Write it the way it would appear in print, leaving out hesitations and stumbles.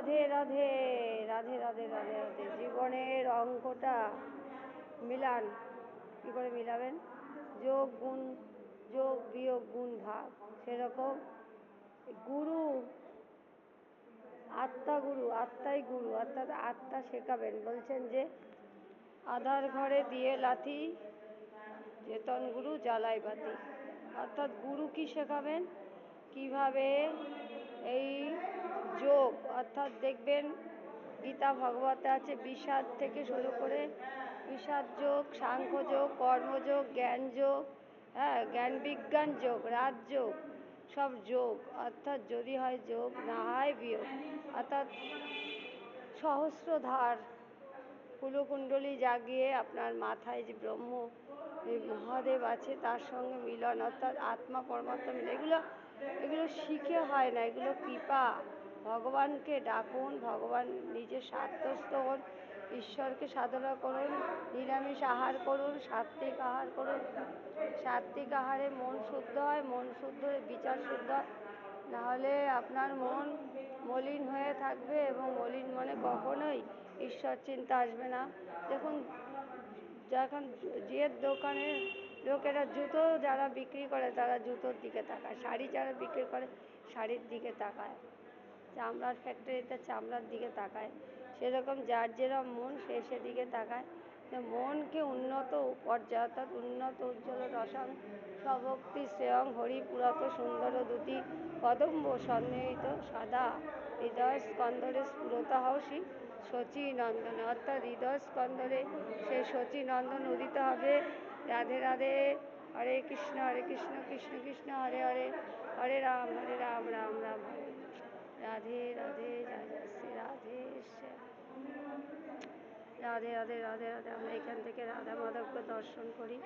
রাধে রাধে রাধে রাধে রাধে রাধে। জীবনের অঙ্কটা মিলান। কী করে মিলাবেন? যোগ গুণ যোগ বিয়োগ গুণ ভাগ। সেরকম গুরু, আত্মাই গুরু, অর্থাৎ আত্মা শেখাবেন। বলছেন যে আধার ঘরে দিয়ে লাথি, চেতন গুরু জ্বালায় বাতি। অর্থাৎ গুরু কি শেখাবেন? কিভাবে এই যোগ, অর্থাৎ দেখবেন গীতা ভাগবতে আছে বিষাদ থেকে শুরু করে বিষাদ যোগ, সাংখ্যযোগ, কর্মযোগ, জ্ঞান যোগ, জ্ঞান বিজ্ঞান যোগ, রাজযোগ, সব যোগ। অর্থাৎ যদি হয় যোগ, না হয় বিয়োগ। অর্থাৎ সহস্রধার কুলকুণ্ডলী জাগিয়ে আপনার মাথায় যে ব্রহ্ম এই মহাদেব আছে তার সঙ্গে মিলন, অর্থাৎ আত্মা পরমাত্মা মিলন। এগুলো শিখে হয় না, এগুলো কৃপা। ভগবানকে ডাকুন, ভগবান নিজে স্বার্থস্থ হন, ঈশ্বরকে সাধনা করুন, নিরামিষ আহার করুন, সাত্ত্বিক আহার করুন। সাত্ত্বিক আহারে মন শুদ্ধ হয়, মন শুদ্ধ হয়ে বিচার শুদ্ধ হয়। নাহলে আপনার মন মলিন হয়ে থাকবে এবং মলিন মনে কখনোই ঈশ্বর চিন্তা আসবে না। দেখুন, যখন যে দোকানের লোকেরা জুতো যারা বিক্রি করে তারা জুতোর দিকে তাকায়, শাড়ি যারা বিক্রি করে শাড়ির দিকে তাকায়, চামড়ার ফ্যাক্টরিতে চামড়ার দিকে তাকায়, সেরকম যার যেরকম মন সে সেদিকে তাকায়। মনকে উন্নত পর্যায়ে, অর্থাৎ উন্নত উজ্জ্বল রসং স্বভক্তি শ্রেয়ং হরি পুরাত সুন্দর দ্যুতি কদম্ব সন্নিহিত সদা হৃদয় স্কন্দরে স্ফুরতা হসি শচী নন্দনে। অর্থাৎ হৃদয় স্কন্দরে সেই শচী নন্দন উদিত হবে। রাধে রাধে। হরে কৃষ্ণ কৃষ্ণ কৃষ্ণ হরে হরে, হরে রাম রাম রাম হরে। রাধে রাধে, জয় জয় শ্রী রাধে শ্যাম। রাধে রাধে রাধে রাধে। আমরা এখান থেকে রাধা মাধবকে দর্শন করি।